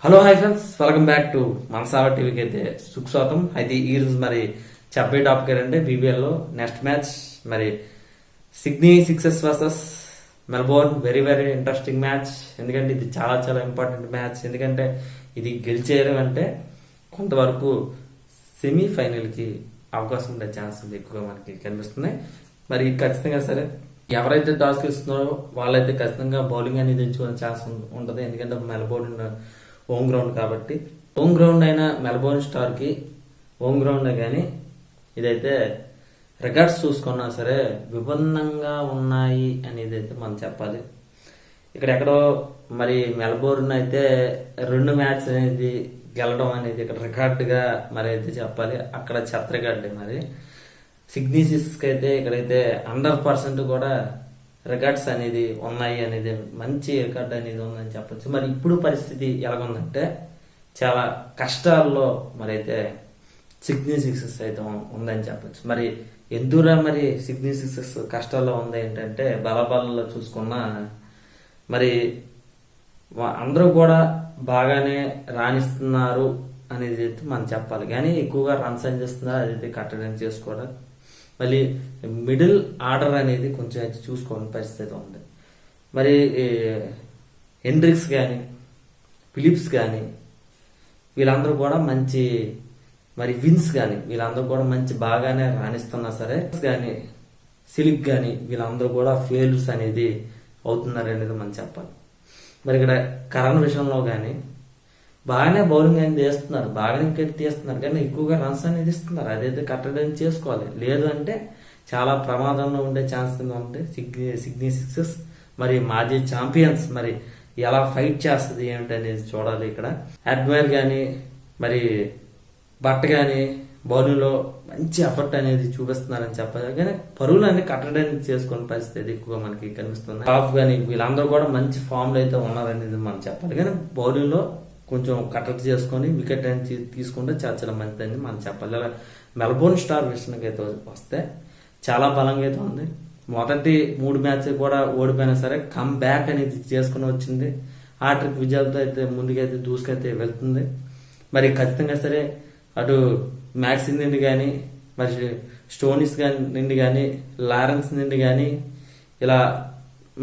Hello hi friends, welcome back to Manasava టీవీకి అయితే సుస్వాగతం. అయితే ఈ రోజు మరి చెప్పే టాపిక్ ఏంటంటే బీబీఎల్ లో నెక్స్ట్ మ్యాచ్ మరి Sydney sixers versus Melbourne. Very very interesting match. ఎందుకంటే ఇది చాలా చాలా ఇంపార్టెంట్ మ్యాచ్. ఎందుకంటే ఇది గెలిచేయడం అంటే కొంతవరకు సెమీఫైనల్ కి అవకాశం ఉండే ఛాన్స్ ఎక్కువగా మనకి కనిపిస్తున్నాయి. మరి ఖచ్చితంగా సరే ఎవరైతే టాస్ ఇస్తున్నారో వాళ్ళైతే ఖచ్చితంగా బౌలింగ్ అనేది ఎంచుకునే ఛాన్స్ ఉంటుంది. ఎందుకంటే మెల్బోర్న్ హోమ్ గ్రౌండ్ కాబట్టి. హోమ్ గ్రౌండ్ అయిన మెల్బోర్న్ స్టార్ కి హోమ్ గ్రౌండ్ కానీ ఇదైతే రికార్డ్స్ చూసుకున్నా సరే విభిన్నంగా ఉన్నాయి అనేది అయితే మనం చెప్పాలి. ఇక్కడ ఎక్కడో మరి మెల్బోర్న్ అయితే 2 మ్యాచ్ అనేది గెలవడం అనేది ఇక్కడ రికార్డుగా మరి అయితే చెప్పాలి. అక్కడ చెత్త రికార్డు. మరి సిడ్నీ సిక్సర్స్ అయితే ఇక్కడైతే 100% కూడా రికార్డ్స్ అనేది ఉన్నాయి అనేది మంచి రికార్డ్ అనేది ఉందని చెప్పొచ్చు. మరి ఇప్పుడు పరిస్థితి ఎలాగుందంటే చాలా కష్టాల్లో మరి అయితే సిడ్నీ సిక్సర్స్ అయితే ఉందని చెప్పొచ్చు. మరి ఎందుకురా మరి సిడ్నీ సిక్సర్స్ కష్టాల్లో ఉంది ఏంటంటే బలాబలలో చూసుకున్నా మరి అందరూ కూడా బాగానే రాణిస్తున్నారు అనేది అయితే మనం చెప్పాలి. కానీ ఎక్కువగా రన్స్ అని చేస్తున్నారు, అదైతే కట్టడం చేసుకోవడం. మళ్ళీ మిడిల్ ఆర్డర్ అనేది కొంచెం అయితే చూసుకోవాలని పరిస్థితి ఉంది. మరి హెండ్రిక్స్ కానీ ఫిలిప్స్ కానీ వీళ్ళందరూ కూడా మంచి మరి విన్స్ కానీ వీళ్ళందరూ కూడా మంచి బాగానే రాణిస్తున్నా సరే కానీ సిలిక్ కానీ వీళ్ళందరూ కూడా ఫెయిల్స్ అనేది అవుతున్నారు అనేది మనం చెప్పాలి. మరి ఇక్కడ కరణ్ విషయంలో కానీ బాగానే బౌలింగ్ అనేది చేస్తున్నారు, బాగానే తీస్తున్నారు, కానీ ఎక్కువగా రన్స్ అనేది ఇస్తున్నారు. అదైతే కట్టడం చేసుకోవాలి. లేదు అంటే చాలా ప్రమాదంలో ఉండే ఛాన్స్ ఉంది సిడ్నీ సిక్సర్స్. మరి మాజీ ఛాంపియన్స్ మరి ఎలా ఫైట్ చేస్తుంది ఏమిటి అనేది చూడాలి. ఇక్కడ అడ్మైర్ కానీ మరి బట్ కానీ బౌలింగ్ లో మంచి ఎఫర్ట్ అనేది చూపిస్తున్నారని చెప్పాలి. కానీ పరువులు అన్ని కట్టడానికి చేసుకునే పరిస్థితి ఎక్కువగా మనకి కనిపిస్తుంది. టాప్ కానీ వీళ్ళందరూ కూడా మంచి ఫామ్ లో అయితే ఉన్నారనేది మనం చెప్పాలి. కానీ బౌలింగ్ లో కొంచెం కట్టడి చేసుకొని వికెట్ అనేది తీసుకుంటే చాలా చాలా మంచిదని మనం చెప్పాలి. అలా మెల్బోర్న్ స్టార్ విషయానికి అయితే వస్తే చాలా బలంగా అయితే ఉంది. మొదటి 3 మ్యాచ్ కూడా ఓడిపోయినా సరే కమ్ బ్యాక్ అనేది చేసుకుని వచ్చింది. ఆ ట్రిక్ విజయాలతో అయితే ముందుకైతే దూసుకైతే వెళ్తుంది. మరి ఖచ్చితంగా సరే అటు మ్యాక్స్ నుండి కానీ మరి స్టోనిస్ నుండి కానీ లారెన్స్ నుండి కానీ ఇలా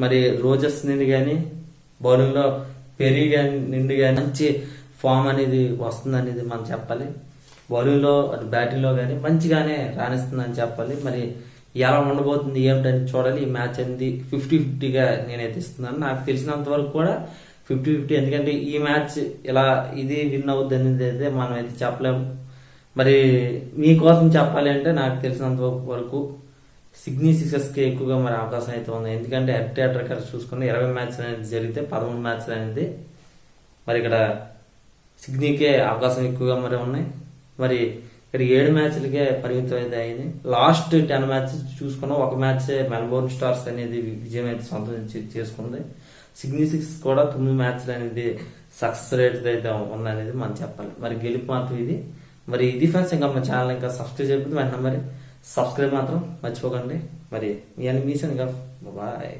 మరి రోజర్స్ నుండి కానీ బౌలింగ్ లో పెరీ నుండి కానీ మంచి ఫామ్ అనేది వస్తుంది అనేది మనం చెప్పాలి. బౌలింగ్ లో అటు బ్యాటింగ్ లో కానీ మంచిగానే రాణిస్తుందని చెప్పాలి. మరి ఎలా ఉండబోతుంది ఏమిటని చూడాలి. ఈ మ్యాచ్ అనేది 50-50గా నేనైతే ఇస్తున్నాను. నాకు తెలిసినంత వరకు కూడా 50-50. ఎందుకంటే ఈ మ్యాచ్ ఇలా ఇది విన్ అవుద్ది అనేది అయితే మనం అయితే చెప్పలేము. మరి మీకోసం చెప్పాలి అంటే నాకు తెలిసినంత వరకు సిడ్నీ సిక్సర్స్ కి ఎక్కువగా మరి అవకాశం అయితే ఉంది. ఎందుకంటే హెడ్ రికార్డ్ చూసుకుని 20 మ్యాచ్లు అనేది జరిగితే 13 మ్యాచ్లు అనేది మరి ఇక్కడ సిడ్నీకే అవకాశం ఎక్కువగా మరి ఉన్నాయి. మరి ఇక్కడ 7 మ్యాచ్లకే పరిమితం అయితే అయింది. లాస్ట్ 10 మ్యాచెస్ చూసుకున్నా 1 మ్యాచ్ మెల్బోర్న్ స్టార్స్ అనేది విజయం అయితే సొంతం చేసుకుంది. సిడ్నీ సిక్సర్స్ కూడా 9 మ్యాచ్లు అనేది సక్సెస్ రేట్ అయితే ఉందనేది మనం చెప్పాలి. మరి గెలుపు మాత్రం ఇది. మరి ఇది ఫ్రెండ్స్, ఇంకా మన ఛానల్ ఇంకా సబ్స్క్రైబ్ చేయకపోతే వెంటనే మరి సబ్స్క్రైబ్ మాత్రం మర్చిపోకండి. మరి మీ అన్ని మీసాను. బాయ్.